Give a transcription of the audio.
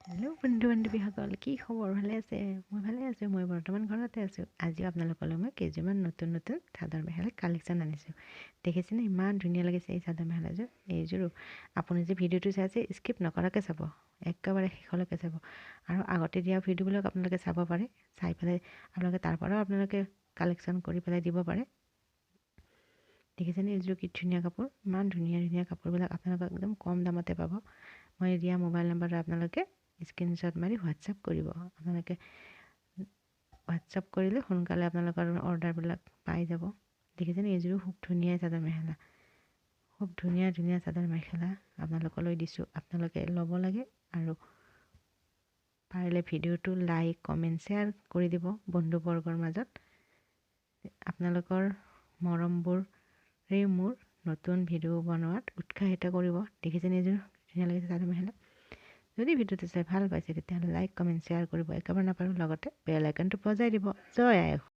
Hello' বন্ধু বান্ধৱীসকল, কি খবৰ? ভালে আছে? মই ভালে আছোঁ। মই বৰ্তমান ঘৰতে আছোঁ। আজিও আপোনালোকলৈ মই কেইযোৰমান নতুন নতুন চাদৰ মেখেলা কালেকশ্যন আনিছোঁ। দেখিছেনে ইমান ধুনীয়া লাগিছে এই চাদৰ মেখেলাযোৰ। এইযোৰো আপুনি যে ভিডিঅ'টো চাইছে স্কিপ নকৰাকৈ চাব, একেবাৰে শেষলৈকে চাব। আৰু আগতে দিয়া ভিডিঅ'বিলাক আপোনালোকে চাব পাৰে। চাই পেলাই আপোনালোকে তাৰ পৰাও আপোনালোকে কালেকশ্যন কৰি পেলাই দিব পাৰে। দেখিছেনে এইযোৰ কি ধুনীয়া কাপোৰ? ইমান ধুনীয়া ধুনীয়া কাপোৰবিলাক আপোনালোকক একদম কম দামতে পাব। মই দিয়া মোবাইল নম্বৰটো আপোনালোকে স্ক্ৰীনশ্বট মাৰি হোৱাটছআপ কৰিব। আপোনালোকে হোৱাটছআপ কৰিলে সোনকালে আপোনালোকৰ অৰ্ডাৰবিলাক পাই যাব। দেখিছেনে এইযোৰো খুব ধুনীয়া চাদৰ মেখেলা, খুব ধুনীয়া ধুনীয়া চাদৰ মেখেলা আপোনালোকলৈ দিছোঁ। আপোনালোকে ল'ব লাগে আৰু পাৰিলে ভিডিঅ'টো লাইক কমেণ্ট শ্বেয়াৰ কৰি দিব বন্ধুবৰ্গৰ মাজত। আপোনালোকৰ মৰমবোৰেই মোৰ নতুন ভিডিঅ' বনোৱাত উৎসাহিত কৰিব। দেখিছেনে এইযোৰ ধুনীয়া লাগিছে চাদৰ মেখেলা। যদি ভিডিঅ'টো চাই ভাল পাইছে তেতিয়াহ'লে লাইক কমেণ্ট শ্বেয়াৰ কৰিব একেবাৰে নাপাৰো। লগতে বেল আইকনটো বজাই দিব। জয় আই অসম।